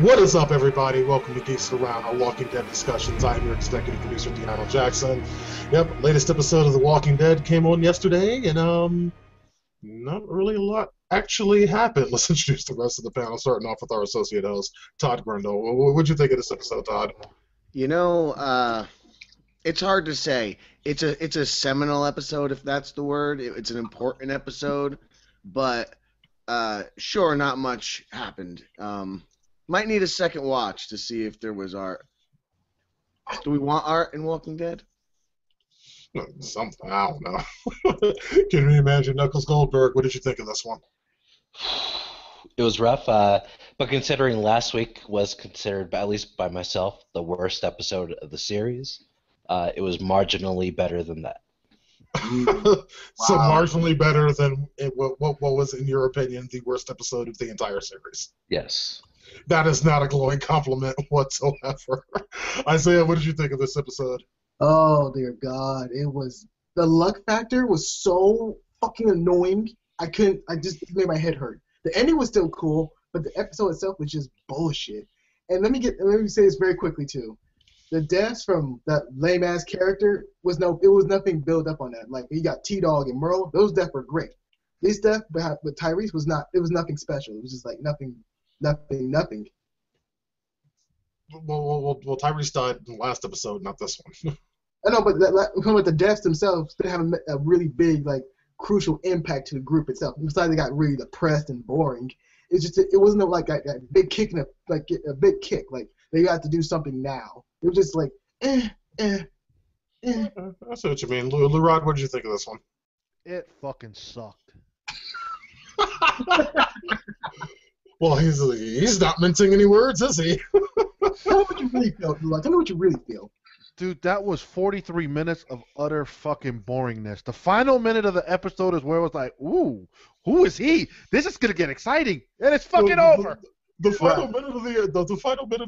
What is up, everybody? Welcome to Geeks Around, our Walking Dead discussions. I am your executive producer, DeAno Jackson. Yep, latest episode of The Walking Dead came on yesterday, and not really a lot actually happened. Let's introduce the rest of the panel, starting off with our associate host, Todd Grundle. What'd you think of this episode, Todd? It's hard to say. It's a seminal episode, if that's the word. It's an important episode, but sure, not much happened. Might need a second watch to see if there was art. Do we want art in Walking Dead? Something, I don't know. Can we imagine Knuckles Goldberg? What did you think of this one? It was rough, but considering last week was considered, at least by myself, the worst episode of the series, it was marginally better than that. So marginally better than what was, in your opinion, the worst episode of the entire series? Yes. That is not a glowing compliment whatsoever. Isaiah, what did you think of this episode? Oh, dear God. The luck factor was so fucking annoying. I just made my head hurt. The ending was still cool, but the episode itself was just bullshit. And let me say this very quickly, too. The deaths from that lame-ass character, it was nothing built up on that. Like, you got T-Dog and Merle, those deaths were great. This death with Tyrese was nothing special. It was just like nothing. Well, Tyrese died in the last episode, not this one. I know, but the deaths themselves didn't have a really big, like, crucial impact to the group itself. Besides, they got really depressed and boring. It wasn't like a big kick a big kick. Like, they got to do something now. It was just like, I see what you mean. Lou Rod, what did you think of this one? It fucking sucked. Well, he's not mincing any words, is he? Tell me what you really feel, Lou Rod. Tell me what you really feel. Dude, that was 43 minutes of utter fucking boringness. The final minute of the episode is where it was like, ooh, who is he? This is gonna get exciting, and it's fucking over. The final minute of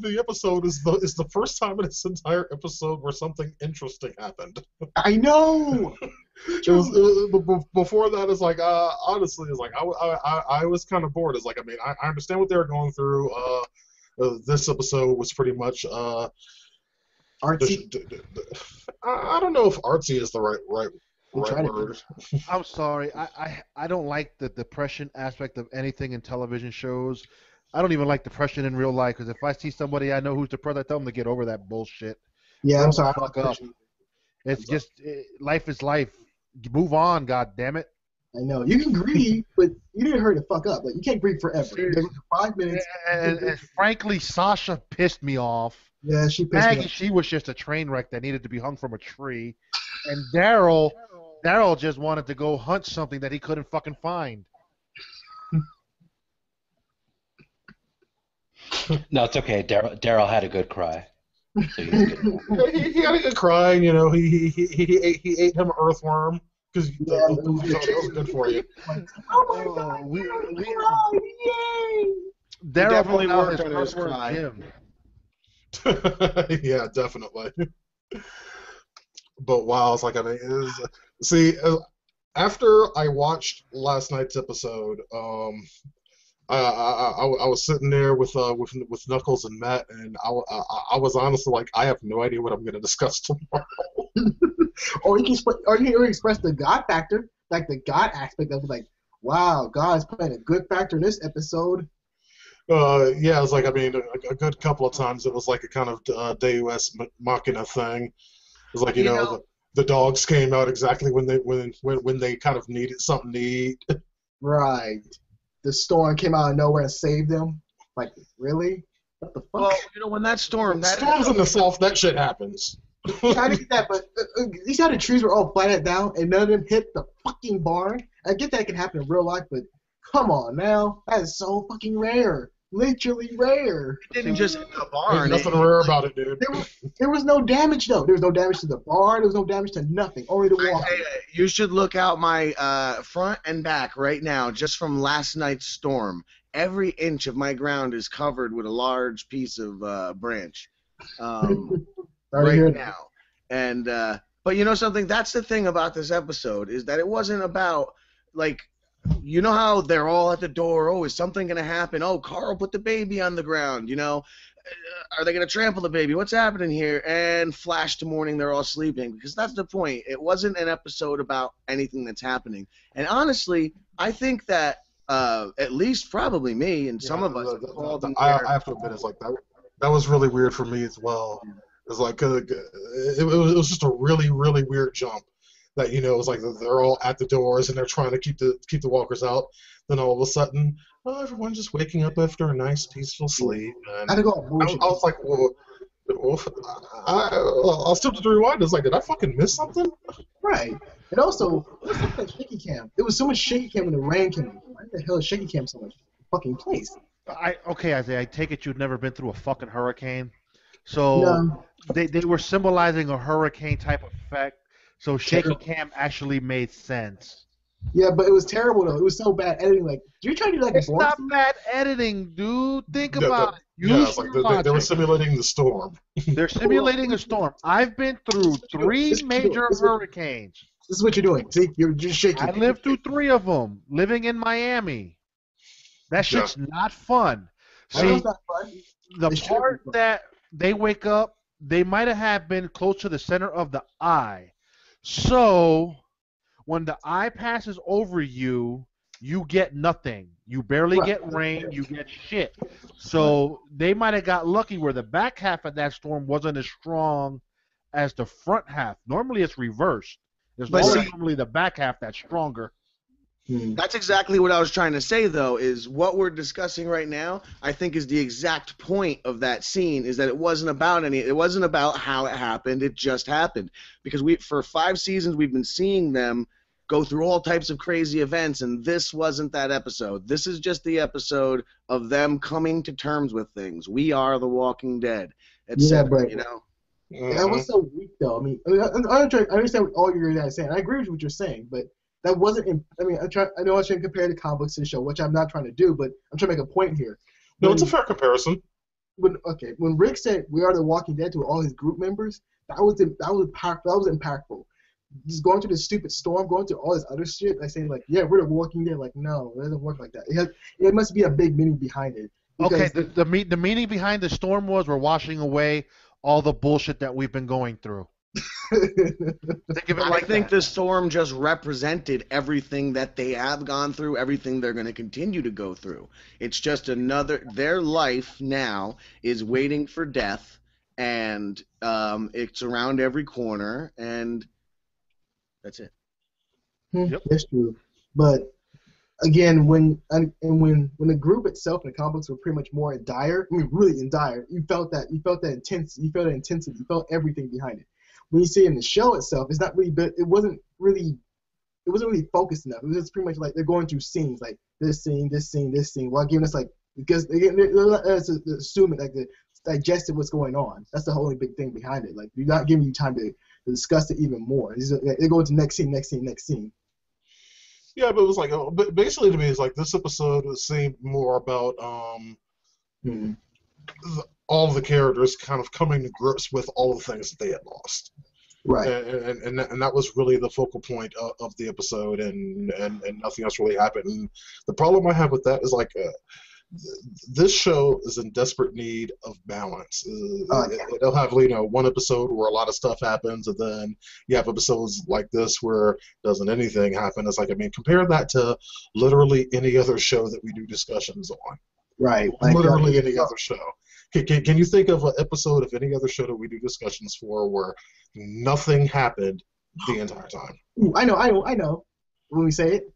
the episode is the first time in this entire episode where something interesting happened. I know. Before that, it's like honestly, it's like I was kind of bored. It's like, I mean, I understand what they were going through. This episode was pretty much artsy. I don't know if artsy is the right word. I'm sorry. I don't like the depression aspect of anything in television shows. I don't even like depression in real life, because if I see somebody I know who's depressed, I tell them to get over that bullshit. Yeah, I'm sorry. Fuck up. It's just life is life. Move on, god damn it. I know. You can grieve, but you didn't hurry the fuck up. Like, you can't grieve forever. There's 5 minutes. And frankly, Sasha pissed me off. Yeah, she pissed me off. She was just a train wreck that needed to be hung from a tree. And Daryl just wanted to go hunt something that he couldn't fucking find. No, it's okay. Daryl had a good cry. So he had a good cry. You know, he ate him an earthworm because that was good for you. Oh my God! Yay! Daryl definitely worked on his cry. Yeah, definitely. But wow, it's like, I mean, after I watched last night's episode, I was sitting there with Knuckles and Matt, and I was honestly like, I have no idea what I'm going to discuss tomorrow. Or you can express the God factor, like the God aspect of it, like, wow, God's playing a good factor in this episode. Yeah, it's like, I mean, a good couple of times it was like a kind of Deus Machina thing. It's like, you know, the dogs came out exactly when they kind of needed something to eat. Right. The storm came out of nowhere and saved them. Like, really? What the fuck? Well, when that storms in the south, that shit happens. I get that, but you see how the trees were all flattened down and none of them hit the fucking barn? I get that can happen in real life, but come on now. That is so fucking rare. Literally rare. It didn't just hit the barn. There's nothing rare about it, dude. There was no damage, though. There was no damage to the barn. There was no damage to nothing. Only the water. You should look out my front and back right now, just from last night's storm. Every inch of my ground is covered with a large piece of branch right now. And but you know something? That's the thing about this episode, is that it wasn't about, like, you know how they're all at the door. Oh, is something gonna happen? Oh, Carl put the baby on the ground. You know, are they gonna trample the baby? What's happening here? And flash to morning, they're all sleeping, because that's the point. It wasn't an episode about anything that's happening. And honestly, I think that at least probably me and some of us have called them. I have to admit, it's like that. That was really weird for me as well. It's like it was just a really really weird jump. That it was like they're all at the doors and they're trying to keep the walkers out. Then all of a sudden, oh, everyone's just waking up after a nice peaceful sleep. And I had to go. I was like, well, I'll still have to rewind. It's like, did I fucking miss something? Right. And also, what's up with that shaky cam? There was so much shaky cam when the rain came in. Why the hell is shaky cam so much fucking place? Okay, Isaiah, I take it you've never been through a fucking hurricane. So No. they were symbolizing a hurricane type effect. So shaky cam actually made sense. Yeah, but it was terrible though. It was so bad editing. Like, you're trying to do like It's a not bad editing, dude. Think about it. It's like they were simulating the storm. They're simulating a storm. I've been through three major hurricanes. This is what you're doing. See, you're just shaking. I lived through three of them, living in Miami. That shit's not fun. I know See, it's not fun. the It should part be fun. that they wake up, they might have been close to the center of the eye. So when the eye passes over you, you get nothing. You barely Right. get rain. You get shit. So they might have got lucky where the back half of that storm wasn't as strong as the front half. Normally it's reversed. It's But see- normally the back half that's stronger. That's exactly what I was trying to say, though, is what we're discussing right now, I think is the exact point of that scene, is that it wasn't about how it happened, it just happened. Because for 5 seasons we've been seeing them go through all types of crazy events, and this wasn't that episode. This is just the episode of them coming to terms with things. We are the Walking Dead, etc. but- You know? That was so weak, though. I mean, I understand what all you guys are saying. I agree with what you're saying, but that wasn't. I mean, I know I was trying to compare the comic books to the show, which I'm not trying to do, but I'm trying to make a point here. No, it's a fair comparison. When Rick said we are the Walking Dead to all his group members, that was impactful. Just going through this stupid storm, going through all this other shit, like saying like, yeah, we're the Walking Dead. Like, no, it doesn't work like that. It must be a big meaning behind it. Okay, the meaning behind the storm was we're washing away all the bullshit that we've been going through. Think of it I like think that. the storm just represented everything that they have gone through, everything they're going to continue to go through. It's just their life now is waiting for death, and it's around every corner, and that's it. Yep. That's true. But again, when the group itself and the comic books were pretty much more in dire, I mean, really in dire, you felt that intensity, you felt everything behind it. When you see it in the show itself, it's not really, but it wasn't really focused enough. It was just pretty much like they're going through scenes, like this scene, while giving us like, because they're assuming like to digest what's going on. That's the only big thing behind it. Like, you're not giving you time to discuss it even more. They go to next scene. Yeah, but it was like, basically to me, it's like this episode seemed more about all of the characters kind of coming to grips with all the things that they had lost. Right. And that was really the focal point of the episode, and nothing else really happened. And the problem I have with that is like, this show is in desperate need of balance. It'll have one episode where a lot of stuff happens, and then you have episodes like this where doesn't anything happen. It's like, I mean, compare that to literally any other show that we do discussions on. Right. Literally any other show. Can you think of an episode of any other show that we do discussions for where nothing happened the entire time? Ooh, I know. When we say it,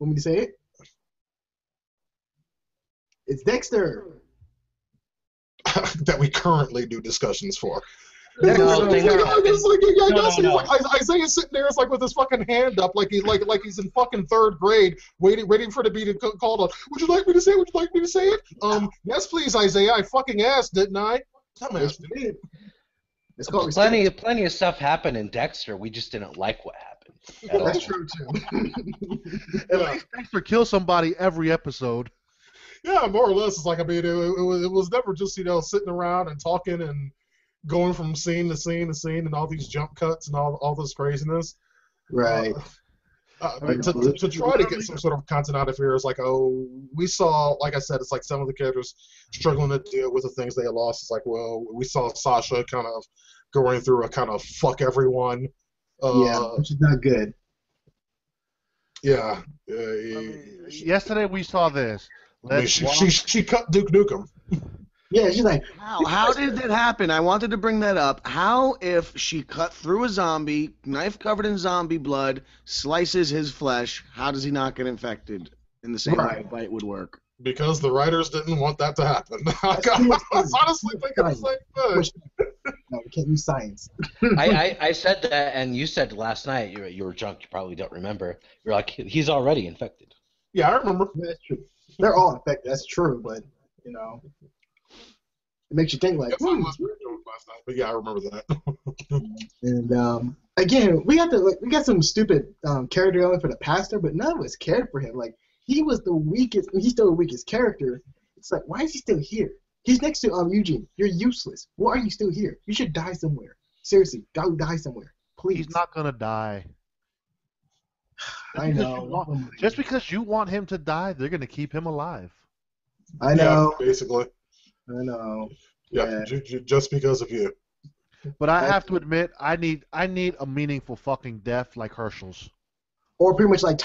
it's Dexter. That we currently do discussions for. No, Isaiah's sitting there, it's like with his fucking hand up, like he's in fucking third grade, waiting for the be called on. Would you like me to say it? Would you like me to say it? Yes, please, Isaiah. I fucking asked, didn't I? Dumbass. It's called Plenty of stuff happened in Dexter. We just didn't like what happened. At all. That's true too. At least Dexter kills somebody every episode. Yeah, more or less. It's like, I mean, it was never just sitting around and talking and going from scene to scene to scene and all these jump cuts and all this craziness. Right. To try to get some sort of content out of here is like, oh, we saw, like I said, it's like some of the characters struggling to deal with the things they had lost. It's like, well, we saw Sasha kind of going through a kind of fuck everyone. Which is not good. Yeah. Yesterday we saw this. She cut Duke Nukem. Yeah, she's like, how did that happen? I wanted to bring that up. How if she cut through a zombie, knife covered in zombie blood, slices his flesh, how does he not get infected in the same way a bite would work? Because the writers didn't want that to happen. I was honestly thinking the same thing. No, we can't use science. I said that, and you said last night, you were drunk, you probably don't remember. You're like, he's already infected. Yeah, I remember. That's true. They're all infected, that's true, but, you know, it makes you think like, I was very drunk last night, but yeah, I remember that. And again, we got some stupid character element for the pastor, but none of us cared for him. Like, he was the weakest, and he's still the weakest character. It's like, why is he still here? He's next to Eugene. You're useless. Why are you still here? You should die somewhere. Seriously, go die somewhere, please. He's not gonna die. I know. Just because you want him to die, they're gonna keep him alive. I know. Yeah, basically. I know. Yeah, just because of you. But I have to admit, I need a meaningful fucking death like Herschel's. Or pretty much like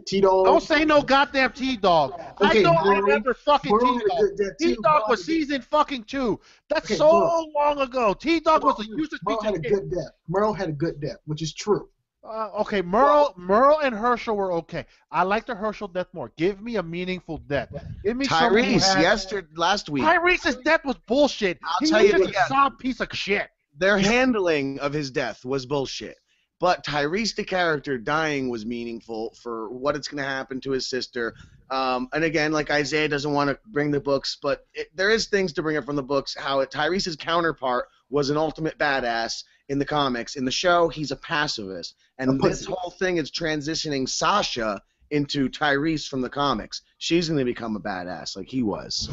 T-Dog. Don't say no goddamn T-Dog. Okay, I don't remember fucking T-Dog. T-Dog was season fucking 2. That's Okay, so long ago. T-Dog was a useless piece Merle had of a shit. good death. Merle had a good death, which is true. Okay, Merle and Herschel were okay. I like the Herschel death more. Give me a meaningful death. Give me Tyrese, last week. Tyrese's death was bullshit. I'll tell you was just a soft piece of shit. Their handling of his death was bullshit. But Tyrese, the character, dying was meaningful for what it's going to happen to his sister. And again, like Isaiah doesn't want to bring the books, but there is things to bring up from the books. How Tyrese's counterpart was an ultimate badass in the comics. In the show, he's a pacifist. And this whole thing is transitioning Sasha into Tyrese from the comics. She's going to become a badass like he was.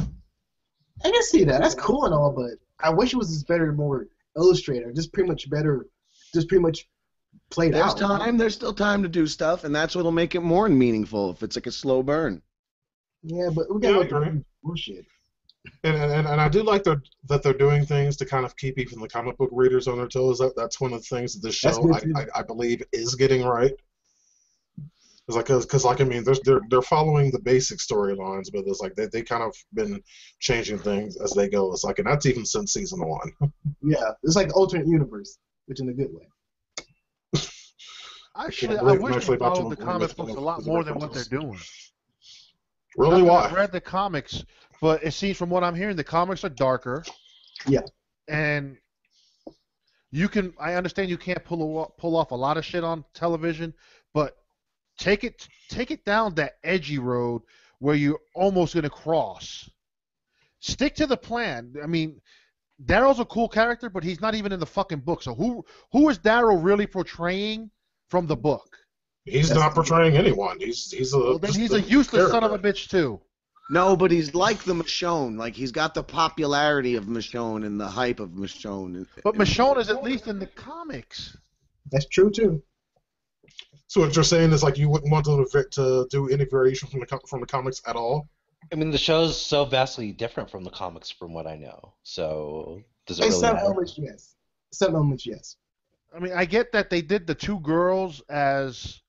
I can see that. That's cool and all, but I wish it was just better, more illustrated. Just pretty much played out. There's still time to do stuff, and that's what'll make it more meaningful if it's like a slow burn. Yeah, but we got bullshit. And I do like that they're doing things to kind of keep even the comic book readers on their toes. That's one of the things that this show I believe is getting right. Because I mean they're following the basic storylines, but it's like they kind of been changing things as they go. It's like, and that's even since season 1. Yeah, it's like alternate universe, which in a good way. Actually, I wish they followed the comic books a lot more than what they're doing. Really, why? I've read the comics, but it seems from what I'm hearing, the comics are darker. Yeah. And I understand you can't pull off a lot of shit on television, but take it down that edgy road where you're almost gonna cross. Stick to the plan. I mean, Daryl's a cool character, but he's not even in the fucking book. So who is Daryl really portraying from the book? He's not portraying anyone. He's a useless character. Son of a bitch too. No, but he's like the Michonne. Like, he's got the popularity of Michonne and the hype of Michonne. But Michonne is at least in the comics. That's true too. So what you're saying is like you wouldn't want to do any variation from the comics at all? I mean, the show's so vastly different from the comics, from what I know. So does it really matter? Some elements, yes. I mean, I get that they did the two girls as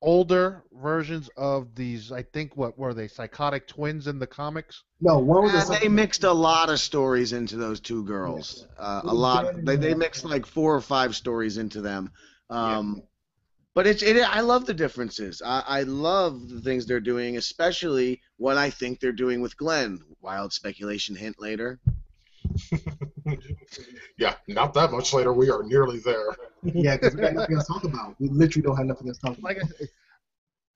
older versions of these. I think what were they, psychotic twins in the comics? No, one was. They mixed a lot of stories into those two girls. A lot. They mixed like 4 or 5 stories into them. But I love the differences. I love the things they're doing, especially what I think they're doing with Glenn. Wild speculation hint later. Yeah, not that much later. We are nearly there. Yeah, because we got nothing else to talk about. We literally don't have nothing else to talk about.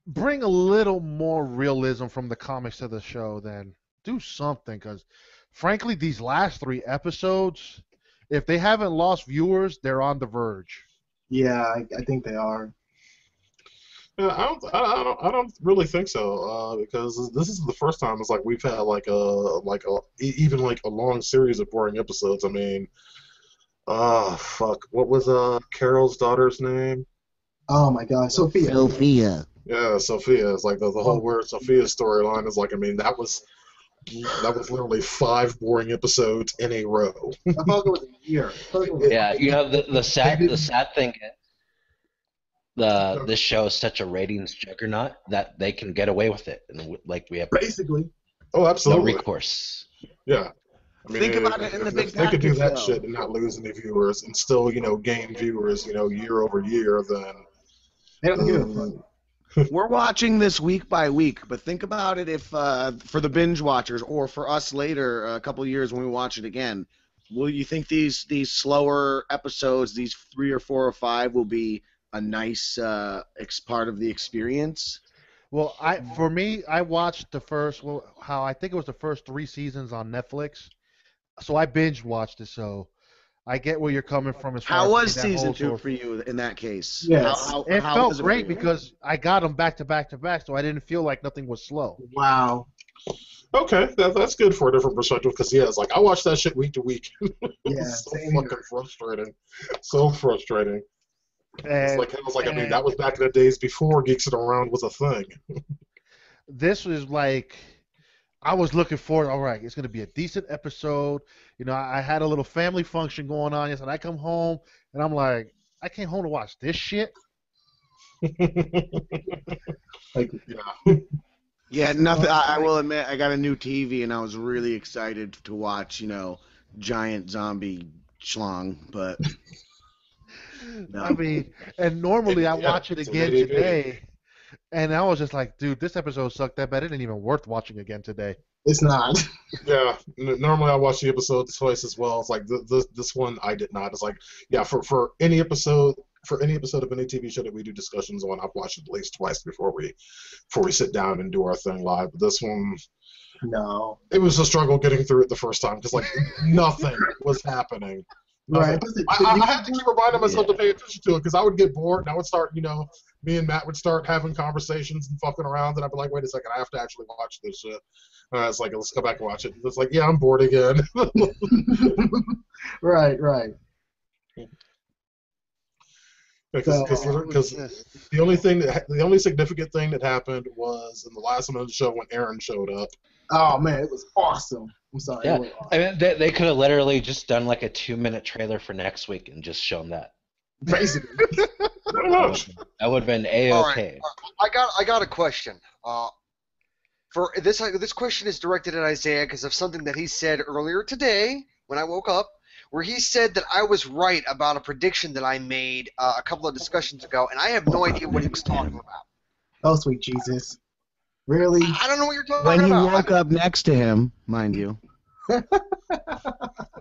Bring a little more realism from the comics to the show, then. Do something, because frankly, these last 3 episodes, if they haven't lost viewers, they're on the verge. Yeah, I think they are. Yeah, I don't really think so. Because this is the first time it's like we've had even a long series of boring episodes. I mean, fuck, what was Carol's daughter's name? Oh my God, Sophia. Sophia. Yeah, Sophia. It's like the whole word Sophia storyline is like, I mean, that was literally 5 boring episodes in a row. I thought it was a year. Yeah, you know the sad thing is this show is such a ratings juggernaut that they can get away with it, and like we have Basically. Oh, no absolutely. recourse. Yeah. I mean, Think about it in the big if they could do package, that though. shit and not lose any viewers and still, gain viewers, year over year, then They don't give a fuck. We're watching this week by week, but think about it if for the binge watchers or for us later, a couple of years when we watch it again, will you think these slower episodes, these 3 or 4 or 5, will be a nice part of the experience? Well, for me, I watched the first, I think it was the first 3 seasons on Netflix. So I binge watched it, so I get where you're coming from as far How as was that season whole 2 sort of- for you in that case? Yes. It how felt was great for you? because I got them back to back to back, so I didn't feel like nothing was slow. Wow. okay, that's good for a different perspective because it's like I watch that shit week to week. Yeah, so same fucking here. frustrating. So frustrating. And I mean, that was back in the days before Geeks Around was a thing. this was like, I was looking forward. All right, it's going to be a decent episode. I had a little family function going on. Yes, and I come home and I'm like, I came home to watch this shit. Like, Yeah. Yeah, nothing. I will admit, I got a new TV and I was really excited to watch, giant zombie schlong, but no. I mean, and normally I watch it it's again itty bitty. today, and I was just like, dude, this episode sucked that bad. It ain't even worth watching again today. it's not. Yeah, normally I watch the episodes twice as well. It's like this one I did not. It's like, yeah, for any episode of any TV show that we do discussions on, I've watched it at least twice before we sit down and do our thing live. But this one, No. it was a struggle getting through it the first time because like nothing was happening. Right. I had to keep reminding myself to pay attention to it because I would get bored and I would start, me and Matt would start having conversations and fucking around, and I'd be like, wait a second, I have to actually watch this shit. It's like, let's go back and watch it. It's like, yeah, I'm bored again. Right. Because the only significant thing that happened was in the last one of the show when Aaron showed up. Oh man, it was awesome. I'm sorry. Yeah, It was awesome. I mean they could have literally just done like a 2-minute trailer for next week and just shown that. Basically. Pretty much. That would have been A-okay. I got a question. For this question is directed at Isaiah because of something that he said earlier today when I woke up, where he said that I was right about a prediction that I made a couple of discussions ago, and I have no idea what he was talking about. Oh sweet Jesus. Really? I don't know what you're talking When he about. woke up next to him, mind you.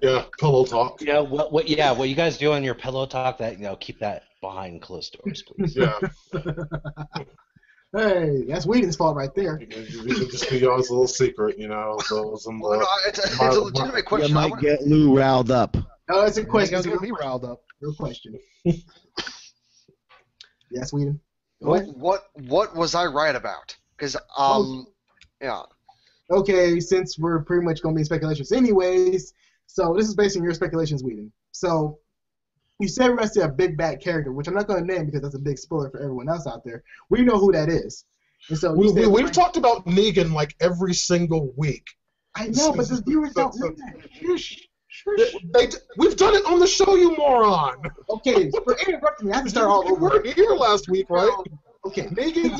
Yeah, pillow talk. Yeah, what you guys do on your pillow talk, that keep that behind closed doors, please. Yeah. Hey, that's Whedon's fault right there. You can just be y'all's little secret, those and Well, no, it's a legitimate question. You I might wanna- get Lou riled up. Oh, that's a question. It's It's a gonna real get me riled up. question. Yes, Whedon. What was I right about? Because yeah. Okay, since we're pretty much going to be in speculations anyways, so this is based on your speculations, Whedon. So you said we're going to see a big bad character, which I'm not going to name because that's a big spoiler for everyone else out there. We know who that is. And so we've talked about Negan like every single week. I know, but the viewers don't know that. Shush. We've done it on the show, you moron. Okay, for interrupting me, I have to start all You over. weren't here last week, right? Okay. Negan.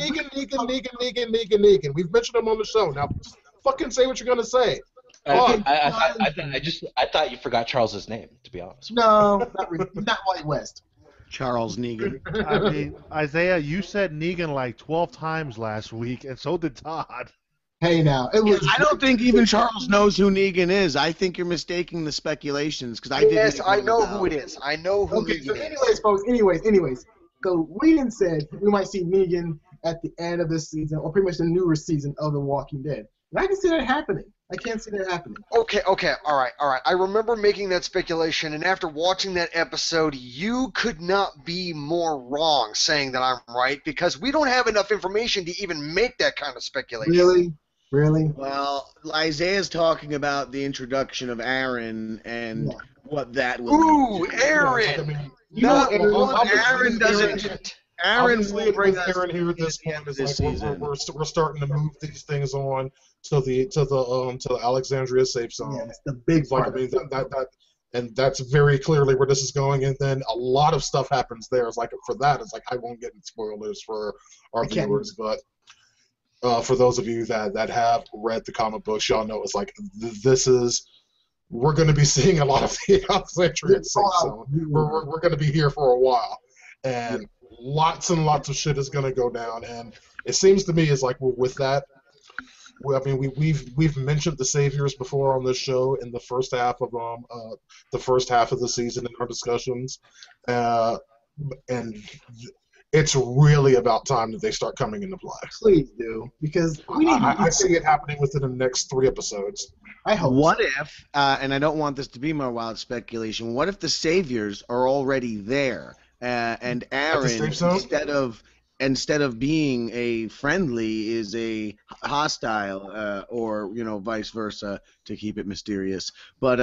We've mentioned him on the show. Now, just fucking say what you're gonna say. I thought you forgot Charles's name, to be honest. No, not really. He's not Wally West. Charles Negan. I mean, Isaiah, you said Negan like 12 times last week, and so did Todd. Hey, now it was. I don't think even Charles knows who Negan is. I think you're mistaking the speculations because I didn't. Yes, I even know know. who it is. I know who Okay, so it is. anyways, folks, anyways. So Whedon said we might see Negan at the end of this season, or pretty much the newer season of The Walking Dead. And I can see that happening. I can't see that happening. Okay, all right. I remember making that speculation, and after watching that episode, you could not be more wrong saying that I'm right, because we don't have enough information to even make that kind of speculation. Really? Well, Isaiah's talking about the introduction of Aaron and Yeah. what that will. Ooh, I Aaron! mean, Not Aaron- one obviously Aaron Aaron- doesn't. Aaron obviously will bring with us Aaron here at this the point end of is this like season. we're starting to move these things on to the Alexandria safe zone. Yeah, it's the big It's like I part. mean that and that's very clearly where this is going. And then a lot of stuff happens there. It's like for that, it's like I won't get into spoilers for our I can't- viewers, but for those of you that have read the comic books, y'all know it's like this is we're going to be seeing a lot of the Alexandria safe zone. We're going to be here for a while, and lots and lots of shit is going to go down. And it seems to me is like with that. I mean, we've mentioned the Saviors before on this show in the first half of the season in our discussions, and it's really about time that they start coming into play. Please do, because we need. I see it happening within the next 3 episodes. I hope. What if, and I don't want this to be my wild speculation, what if the Saviors are already there, and Aaron, safe zone? instead of being a friendly, is a hostile, or vice versa, to keep it mysterious. But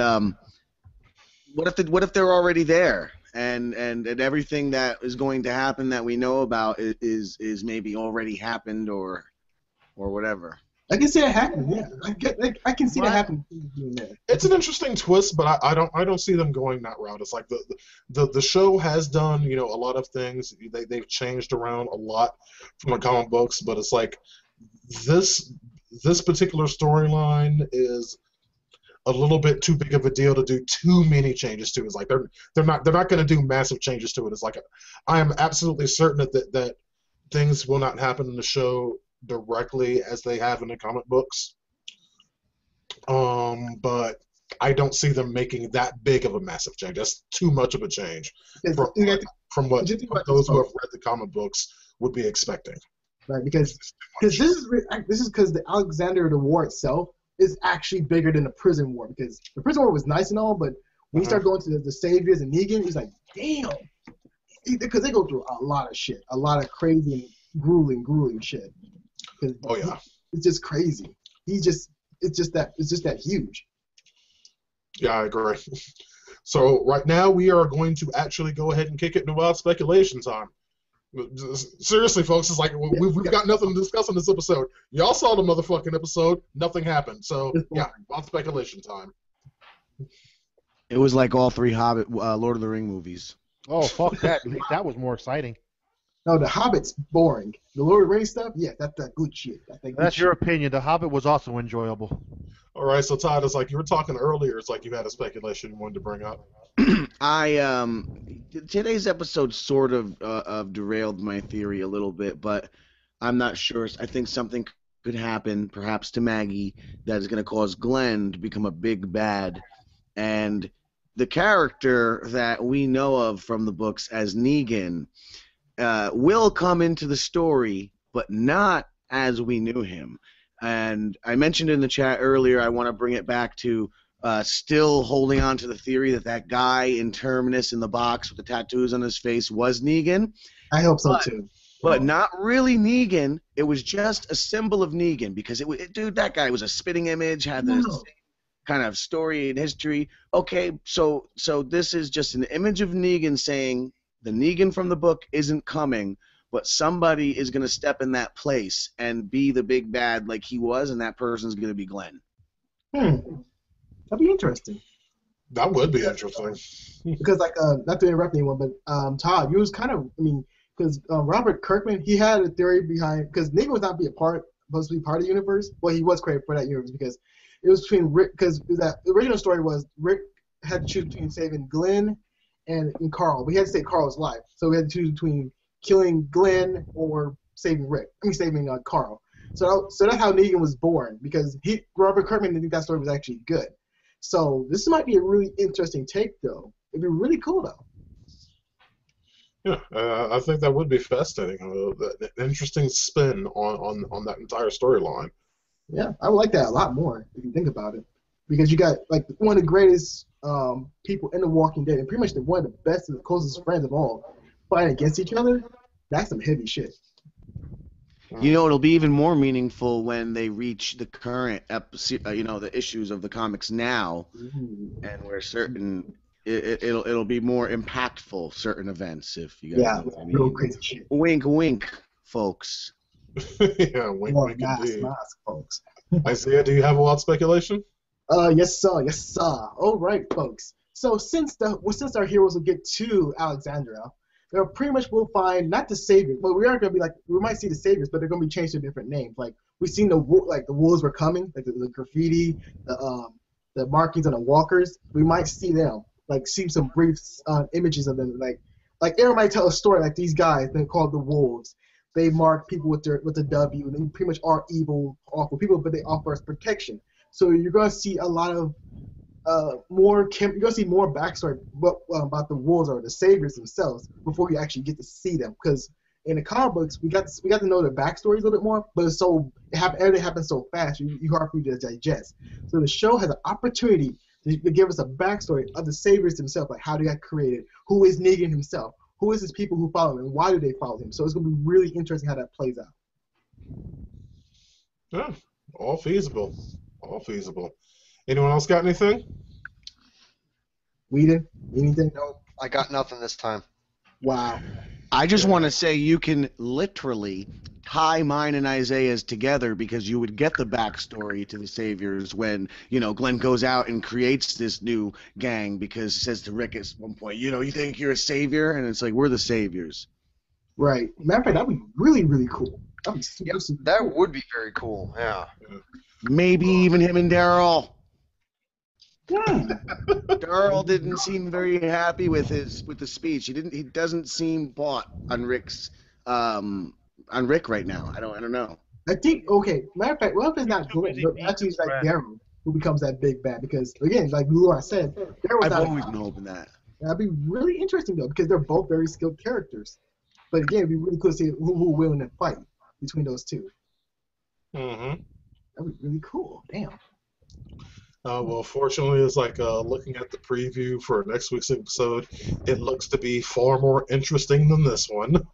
what if they're already there, and everything that is going to happen that we know about is maybe already happened or whatever. I can see that happening. Yeah, I can see that happening. It's an interesting twist, but I don't see them going that route. It's like the show has done a lot of things. They've changed around a lot from the comic books, but it's like this particular storyline is a little bit too big of a deal to do too many changes to. It's like they're not going to do massive changes to it. It's like I am absolutely certain that things will not happen in the show directly as they have in the comic books, but I don't see them making that big of a massive change. That's too much of a change from what those who have read the comic books would be expecting. Right, because this is because the Alexander the War itself is actually bigger than the prison war, because the prison war was nice and all, but when you start going to the Saviors and Negan, he's like, damn, because they go through a lot of shit, a lot of crazy and grueling shit. Oh yeah, it's just crazy. It's just that huge. Yeah, I agree. So right now we are going to actually go ahead and kick it into wild speculation time. Seriously, folks, it's like we've got nothing to discuss on this episode. Y'all saw the motherfucking episode. Nothing happened. So yeah, wild speculation time. It was like all 3 Hobbit, Lord of the Ring movies. Oh, fuck that. That was more exciting. No, The Hobbit's boring. The Lord of the Rings stuff, yeah, that's that good shit. That's your opinion. The Hobbit was also enjoyable. All right, so Todd, it's like you were talking earlier. It's like you had a speculation you wanted to bring up. Today's episode sort of derailed my theory a little bit, but I'm not sure. I think something could happen, perhaps to Maggie, that is going to cause Glenn to become a big bad, and the character that we know of from the books as Negan will come into the story, but not as we knew him. And I mentioned in the chat earlier, I want to bring it back to still holding on to the theory that guy in Terminus in the box with the tattoos on his face was Negan. I hope so too. But not really Negan. It was just a symbol of Negan, because dude, that guy was a spitting image, had this kind of story and history. Okay, so this is just an image of Negan saying the Negan from the book isn't coming, but somebody is going to step in that place and be the big bad like he was, and that person's going to be Glenn. That'd be interesting. That would be interesting. Because, like, not to interrupt anyone, but Todd, you was kind of, because Robert Kirkman, he had a theory behind, because Negan was not supposed to be part of the universe. Well, he was created for that universe, because it was between Rick, because the original story was Rick had to choose between saving Glenn and Carl, but he had to save Carl's life. So we had to choose between killing Glenn or saving Carl. So that's how Negan was born, because Robert Kirkman didn't think that story was actually good. So this might be a really interesting take, though. It'd be really cool, though. Yeah, I think that would be fascinating. An interesting spin on that entire storyline. Yeah, I would like that a lot more if you think about it, because you got like one of the greatest people in The Walking Dead, and pretty much one of the best and the closest friends of all, fighting against each other. That's some heavy shit. It'll be even more meaningful when they reach the current the issues of the comics now, and where certain it'll be more impactful, certain events, if you guys Yeah, know what I real mean. crazy shit. Wink, wink, folks. Yeah, wink, More wink, mask, indeed. mask, folks. Isaiah, do you have a wild speculation? Yes, sir. Yes, sir. All right, folks. So since our heroes will get to Alexandria, they'll pretty much will find not the saviors, but we are gonna be like we might see the saviors, but they're gonna be changed to different names. Like we've seen the wolves were coming, like the graffiti, the markings on the walkers. We might see them, like see some brief images of them, like Aaron might tell a story like these guys. They're called the wolves. They mark people with the W, and they pretty much are evil, awful people, but they offer us protection. So you're gonna see a lot of you're gonna see more backstory about the wolves or the saviors themselves before you actually get to see them. Because in the comic books, we got to know their backstories a little bit more, but everything happens so fast, you hard for you to digest. So the show has an opportunity to give us a backstory of the saviors themselves, like how they got created, who is Negan himself, who is his people who follow him, and why do they follow him. So it's gonna be really interesting how that plays out. Yeah, all feasible. All feasible. Anyone else got anything? Whedon, anything? Nope, I got nothing this time. Wow. I just want to say you can literally tie mine and Isaiah's together because you would get the backstory to the Saviors when, Glenn goes out and creates this new gang because he says to Rick at one point, you think you're a savior? And it's like, we're the saviors. Right. Matter of fact, that'd be really, really cool. That'd be super, Yep, super that cool. would be very cool. Yeah. Maybe even him and Daryl. Hmm. Daryl didn't seem very happy with the speech. He doesn't seem bought on Rick right now. I don't know. I think, okay, matter of fact, well, if it's not Glenn, but actually it's like Daryl who becomes that big bad because, again, like Laura said, Daryl's I've not always been hoping that. That'd be really interesting, though, because they're both very skilled characters. But again, it'd be really cool to see who will win in a fight between those two. Mm-hmm. That'd be really cool. Damn. Well, fortunately, it's like looking at the preview for next week's episode, it looks to be far more interesting than this one,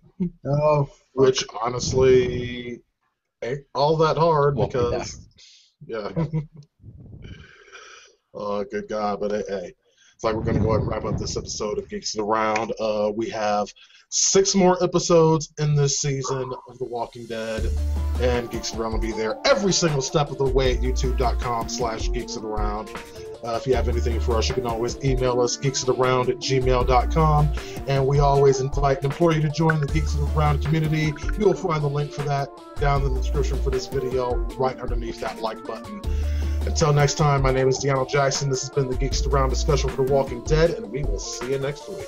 Oh, which honestly ain't all that hard Won't be because, yeah. Oh, good God, but hey. It's like we're going to go ahead and wrap up this episode of Geeks Around. We have 6 more episodes in this season of The Walking Dead, and Geeks Around will be there every single step of the way at youtube.com/geeksaround. If you have anything for us, you can always email us, geeksaround@gmail.com, and we always invite and implore you to join the Geeks Around community. You will find the link for that down in the description for this video, right underneath that like button. Until next time, my name is DeAno Jackson. This has been the Geeks Around discussion for The Walking Dead, and we will see you next week.